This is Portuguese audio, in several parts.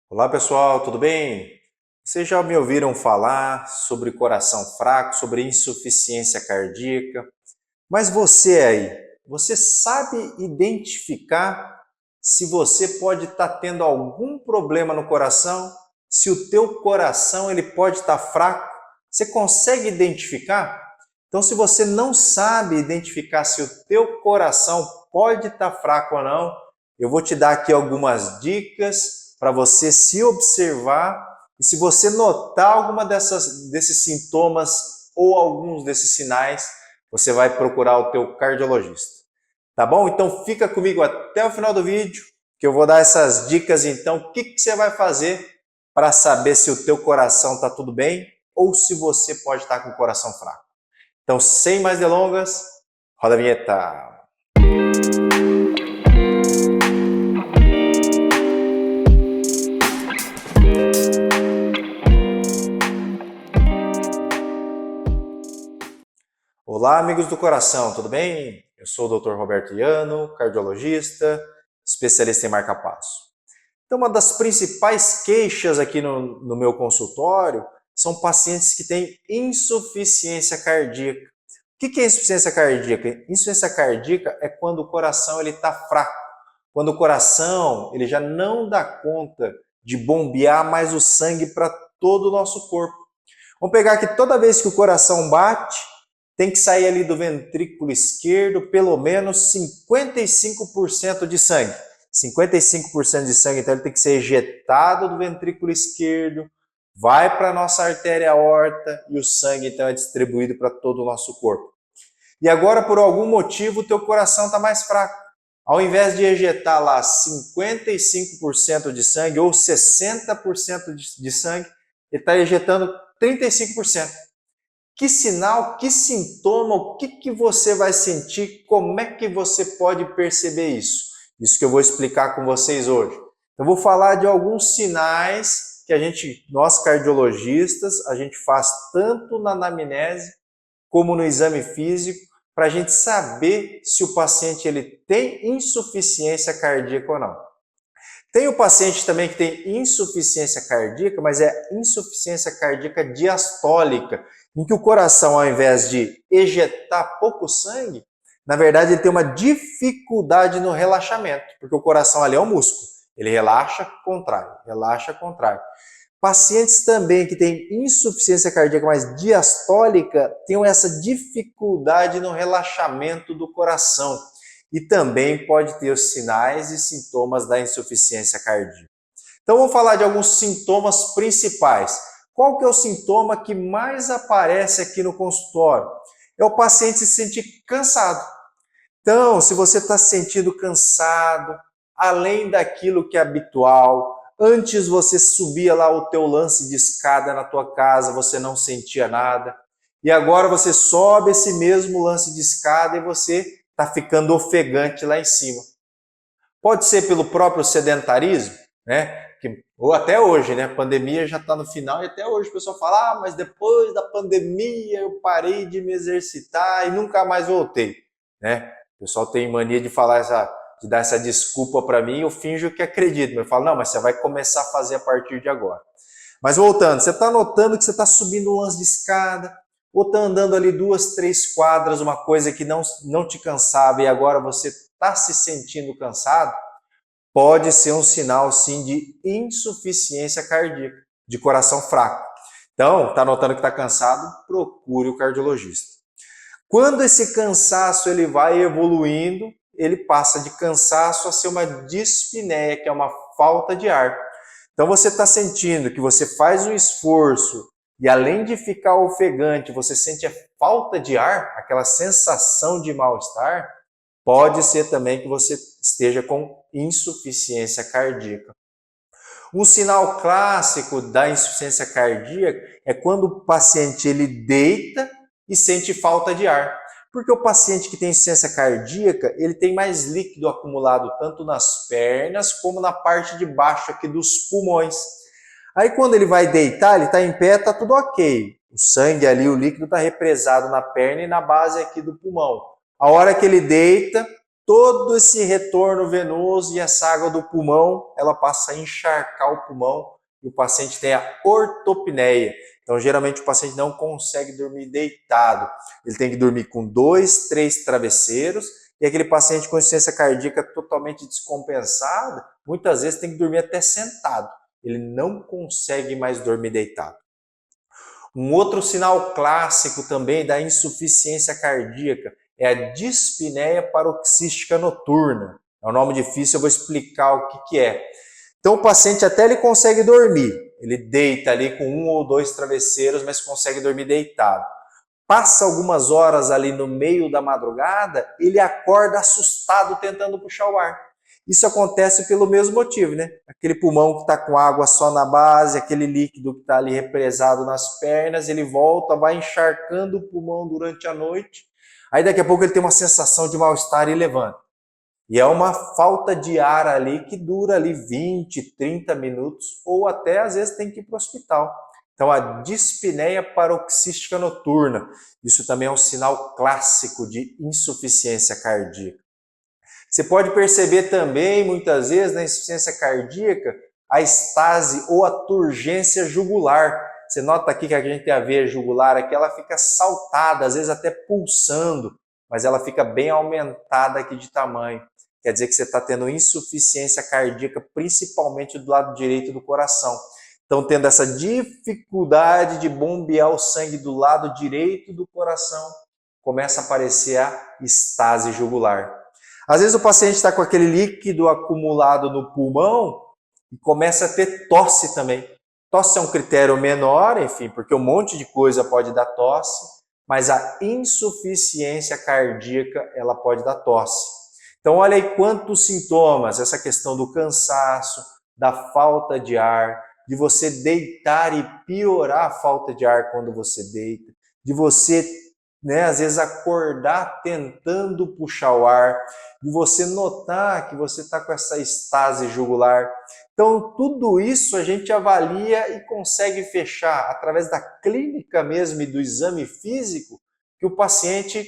Olá pessoal, tudo bem? Vocês já me ouviram falar sobre coração fraco, sobre insuficiência cardíaca? Mas você aí, você sabe identificar se você pode estar tendo algum problema no coração? Se o teu coração ele pode estar fraco? Você consegue identificar? Então, se você não sabe identificar se o teu coração pode estar fraco ou não, eu vou te dar aqui algumas dicas para você se observar e se você notar alguma desses sintomas ou alguns desses sinais, você vai procurar o teu cardiologista. Tá bom? Então fica comigo até o final do vídeo, que eu vou dar essas dicas então, o que você vai fazer para saber se o teu coração está tudo bem ou se você pode estar com o coração fraco. Então, sem mais delongas, roda a vinheta. Olá, amigos do coração, tudo bem? Eu sou o Dr. Roberto Iano, cardiologista, especialista em marca-passo. Então, uma das principais queixas aqui no meu consultório são pacientes que têm insuficiência cardíaca. O que é insuficiência cardíaca? Insuficiência cardíaca é quando o coração está fraco, quando o coração ele já não dá conta de bombear mais o sangue para todo o nosso corpo. Vamos pegar que toda vez que o coração bate, tem que sair ali do ventrículo esquerdo pelo menos 55% de sangue. 55% de sangue, então ele tem que ser ejetado do ventrículo esquerdo, vai para a nossa artéria aorta e o sangue então é distribuído para todo o nosso corpo. E agora, por algum motivo, o teu coração está mais fraco. Ao invés de ejetar lá 55% de sangue ou 60% de sangue, ele está ejetando 35%. Que sinal, que sintoma, o que você vai sentir, como é que você pode perceber isso? Isso que eu vou explicar com vocês hoje. Eu vou falar de alguns sinais que nós cardiologistas, a gente faz tanto na anamnese como no exame físico, para a gente saber se o paciente ele tem insuficiência cardíaca ou não. Tem o paciente também que tem insuficiência cardíaca, mas é insuficiência cardíaca diastólica, em que o coração, ao invés de ejetar pouco sangue, na verdade ele tem uma dificuldade no relaxamento, porque o coração ali é um músculo. Ele relaxa, contrai, relaxa, contrai. Pacientes também que têm insuficiência cardíaca, mas diastólica, têm essa dificuldade no relaxamento do coração e também pode ter os sinais e sintomas da insuficiência cardíaca. Então vamos falar de alguns sintomas principais. Qual que é o sintoma que mais aparece aqui no consultório? É o paciente se sentir cansado. Então, se você está se sentindo cansado, além daquilo que é habitual, antes você subia lá o teu lance de escada na tua casa, você não sentia nada, e agora você sobe esse mesmo lance de escada e você está ficando ofegante lá em cima. Pode ser pelo próprio sedentarismo, né? Ou até hoje, né? A pandemia já está no final e até hoje o pessoal fala: ah, mas depois da pandemia eu parei de me exercitar e nunca mais voltei, né? O pessoal tem mania de falar de dar essa desculpa para mim, eu finjo que acredito, mas eu falo: não, mas você vai começar a fazer a partir de agora. Mas voltando, você está notando que você está subindo um lance de escada, ou está andando ali 2, 3 quadras, uma coisa que não te cansava e agora você está se sentindo cansado, pode ser um sinal sim de insuficiência cardíaca, de coração fraco. Então, está notando que está cansado? Procure o cardiologista. Quando esse cansaço ele vai evoluindo, ele passa de cansaço a ser uma dispneia, que é uma falta de ar. Então você está sentindo que você faz um esforço e além de ficar ofegante, você sente a falta de ar, aquela sensação de mal-estar, pode ser também que você esteja com insuficiência cardíaca. Um sinal clássico da insuficiência cardíaca é quando o paciente ele deita e sente falta de ar. Porque o paciente que tem insuficiência cardíaca, ele tem mais líquido acumulado tanto nas pernas como na parte de baixo aqui dos pulmões. Aí quando ele vai deitar, ele está em pé, está tudo ok. O sangue ali, o líquido está represado na perna e na base aqui do pulmão. A hora que ele deita, todo esse retorno venoso e essa água do pulmão, ela passa a encharcar o pulmão e o paciente tem a ortopneia. Então, geralmente o paciente não consegue dormir deitado. Ele tem que dormir com 2, 3 travesseiros e aquele paciente com insuficiência cardíaca totalmente descompensada, muitas vezes tem que dormir até sentado. Ele não consegue mais dormir deitado. Um outro sinal clássico também da insuficiência cardíaca é a dispneia paroxística noturna. É um nome difícil, eu vou explicar o que é. Então o paciente até ele consegue dormir, ele deita ali com 1 ou 2 travesseiros, mas consegue dormir deitado. Passa algumas horas ali no meio da madrugada, ele acorda assustado tentando puxar o ar. Isso acontece pelo mesmo motivo, né? Aquele pulmão que está com água só na base, aquele líquido que está ali represado nas pernas, ele volta, vai encharcando o pulmão durante a noite. Aí daqui a pouco ele tem uma sensação de mal-estar e levanta. E é uma falta de ar ali que dura ali 20, 30 minutos ou até às vezes tem que ir para o hospital. Então a dispneia paroxística noturna, isso também é um sinal clássico de insuficiência cardíaca. Você pode perceber também, muitas vezes, na insuficiência cardíaca, a estase ou a turgência jugular. Você nota aqui que a gente tem a veia jugular aqui, ela fica saltada, às vezes até pulsando, mas ela fica bem aumentada aqui de tamanho. Quer dizer que você está tendo insuficiência cardíaca, principalmente do lado direito do coração. Então, tendo essa dificuldade de bombear o sangue do lado direito do coração, começa a aparecer a estase jugular. Às vezes o paciente está com aquele líquido acumulado no pulmão e começa a ter tosse também. Tosse é um critério menor, enfim, porque um monte de coisa pode dar tosse, mas a insuficiência cardíaca, ela pode dar tosse. Então, olha aí quantos sintomas, essa questão do cansaço, da falta de ar, de você deitar e piorar a falta de ar quando você deita, de você, às vezes acordar tentando puxar o ar, de você notar que você está com essa estase jugular. Então, tudo isso a gente avalia e consegue fechar através da clínica mesmo e do exame físico que o paciente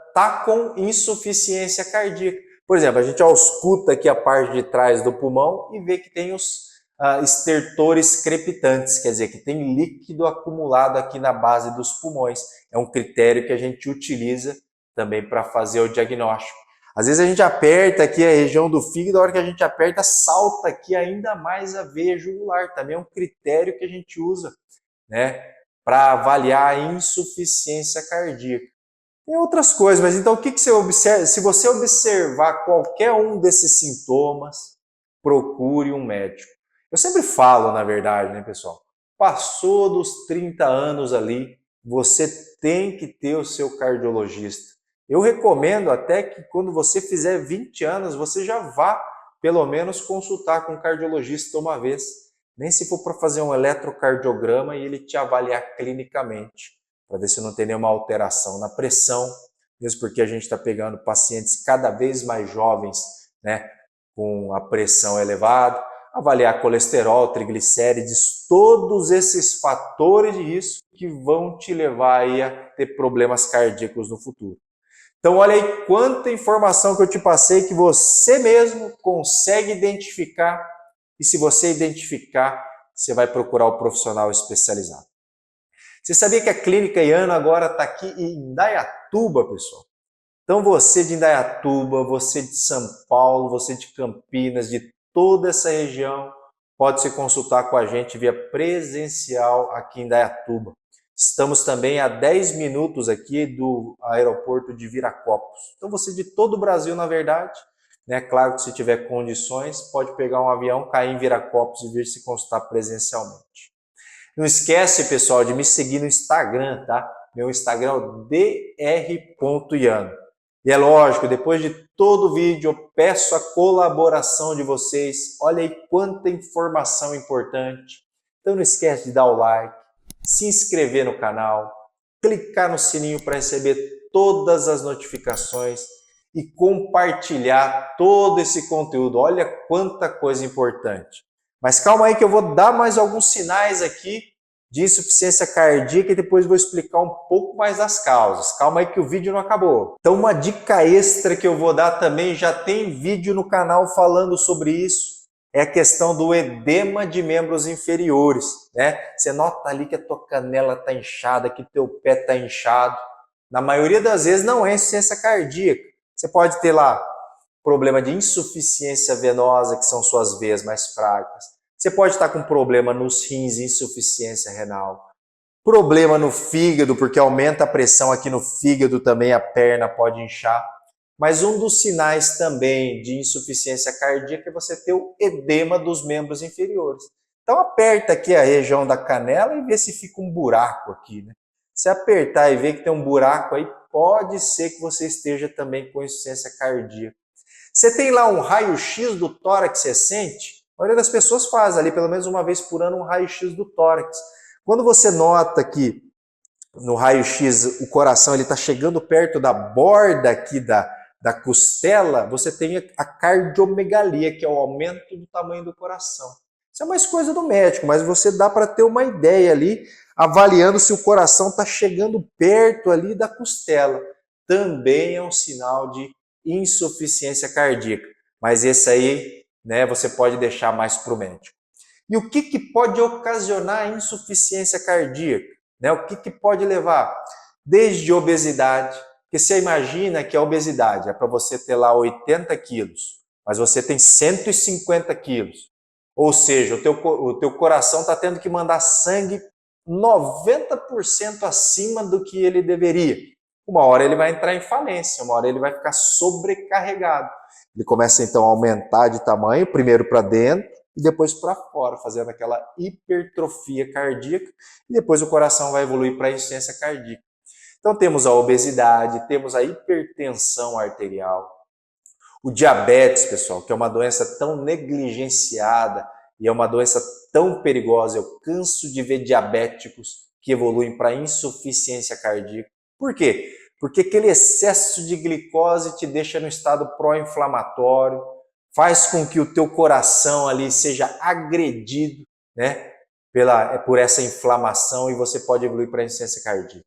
está com insuficiência cardíaca. Por exemplo, a gente ausculta aqui a parte de trás do pulmão e vê que tem os estertores crepitantes, quer dizer, que tem líquido acumulado aqui na base dos pulmões. É um critério que a gente utiliza também para fazer o diagnóstico. Às vezes a gente aperta aqui a região do fígado, a hora que a gente aperta, salta aqui ainda mais a veia jugular. Também é um critério que a gente usa, para avaliar a insuficiência cardíaca. Tem outras coisas, mas então o que você observa? Se você observar qualquer um desses sintomas, procure um médico. Eu sempre falo, na verdade, pessoal? Passou dos 30 anos ali, você tem que ter o seu cardiologista. Eu recomendo até que quando você fizer 20 anos, você já vá, pelo menos, consultar com um cardiologista uma vez. Nem se for para fazer um eletrocardiograma e ele te avaliar clinicamente, para ver se não tem nenhuma alteração na pressão, mesmo porque a gente está pegando pacientes cada vez mais jovens, com a pressão elevada, avaliar colesterol, triglicérides, todos esses fatores de risco que vão te levar aí a ter problemas cardíacos no futuro. Então, olha aí quanta informação que eu te passei que você mesmo consegue identificar e se você identificar, você vai procurar o profissional especializado. Você sabia que a Clínica Iano agora está aqui em Indaiatuba, pessoal? Então, você de Indaiatuba, você de São Paulo, você de Campinas, de toda essa região, pode se consultar com a gente via presencial aqui em Indaiatuba. Estamos também a 10 minutos aqui do aeroporto de Viracopos. Então você de todo o Brasil, na verdade, claro que se tiver condições, pode pegar um avião, cair em Viracopos e vir se consultar presencialmente. Não esquece, pessoal, de me seguir no Instagram, tá? Meu Instagram é o dr.iano. E é lógico, depois de todo o vídeo, eu peço a colaboração de vocês. Olha aí quanta informação importante. Então não esquece de dar o like, se inscrever no canal, clicar no sininho para receber todas as notificações e compartilhar todo esse conteúdo. Olha quanta coisa importante. Mas calma aí que eu vou dar mais alguns sinais aqui de insuficiência cardíaca e depois vou explicar um pouco mais das causas. Calma aí que o vídeo não acabou. Então uma dica extra que eu vou dar também, já tem vídeo no canal falando sobre isso, é a questão do edema de membros inferiores, né? Você nota ali que a tua canela está inchada, que teu pé está inchado. Na maioria das vezes não é insuficiência cardíaca. Você pode ter lá problema de insuficiência venosa, que são suas veias mais fracas. Você pode estar com problema nos rins, insuficiência renal. Problema no fígado, porque aumenta a pressão aqui no fígado também, a perna pode inchar. Mas um dos sinais também de insuficiência cardíaca é você ter o edema dos membros inferiores. Então aperta aqui a região da canela e vê se fica um buraco aqui, né? Se apertar e ver que tem um buraco aí, pode ser que você esteja também com insuficiência cardíaca. Você tem lá um raio-x do tórax recente? A maioria das pessoas faz ali, pelo menos uma vez por ano, um raio-x do tórax. Quando você nota que no raio-x o coração está chegando perto da borda aqui da costela, você tem a cardiomegalia, que é o aumento do tamanho do coração. Isso é mais coisa do médico, mas você dá para ter uma ideia ali, avaliando se o coração está chegando perto ali da costela. Também é um sinal de insuficiência cardíaca. Mas esse aí, né, você pode deixar mais para o médico. E o que pode ocasionar insuficiência cardíaca? Né? O que pode levar? Desde obesidade, porque você imagina que a obesidade é para você ter lá 80 quilos, mas você tem 150 quilos. Ou seja, o teu coração está tendo que mandar sangue 90% acima do que ele deveria. Uma hora ele vai entrar em falência, uma hora ele vai ficar sobrecarregado. Ele começa então a aumentar de tamanho, primeiro para dentro e depois para fora, fazendo aquela hipertrofia cardíaca, e depois o coração vai evoluir para a insuficiência cardíaca. Então temos a obesidade, temos a hipertensão arterial, o diabetes, pessoal, que é uma doença tão negligenciada e é uma doença tão perigosa. Eu canso de ver diabéticos que evoluem para insuficiência cardíaca. Por quê? Porque aquele excesso de glicose te deixa no estado pró-inflamatório, faz com que o teu coração ali seja agredido, né, por essa inflamação, e você pode evoluir para insuficiência cardíaca.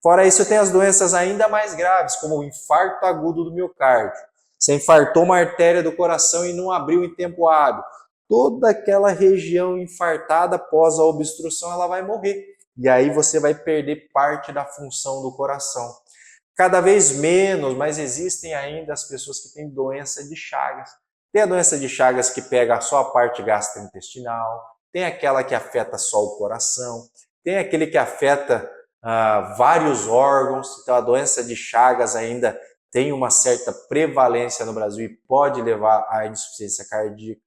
Fora isso, tem as doenças ainda mais graves, como o infarto agudo do miocárdio. Você infartou uma artéria do coração e não abriu em tempo hábil. Toda aquela região infartada após a obstrução, ela vai morrer. E aí você vai perder parte da função do coração. Cada vez menos, mas existem ainda as pessoas que têm doença de Chagas. Tem a doença de Chagas que pega só a parte gastrointestinal, tem aquela que afeta só o coração, tem aquele que afeta vários órgãos. Então a doença de Chagas ainda tem uma certa prevalência no Brasil e pode levar à insuficiência cardíaca.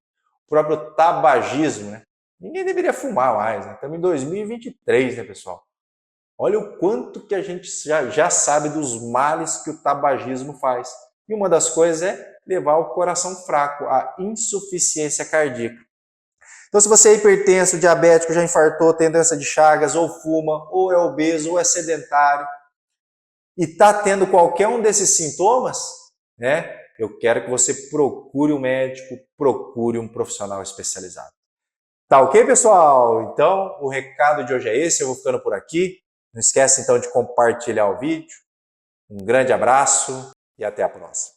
O próprio tabagismo, né? Ninguém deveria fumar mais, né? Estamos em 2023, né, pessoal? Olha o quanto que a gente já sabe dos males que o tabagismo faz. E uma das coisas é levar o coração fraco, a insuficiência cardíaca. Então, se você é hipertenso, diabético, já infartou, tem doença de Chagas, ou fuma, ou é obeso, ou é sedentário, e está tendo qualquer um desses sintomas, né? Eu quero que você procure um médico, procure um profissional especializado. Tá ok, pessoal? Então, o recado de hoje é esse, eu vou ficando por aqui. Não esquece então de compartilhar o vídeo. Um grande abraço e até a próxima.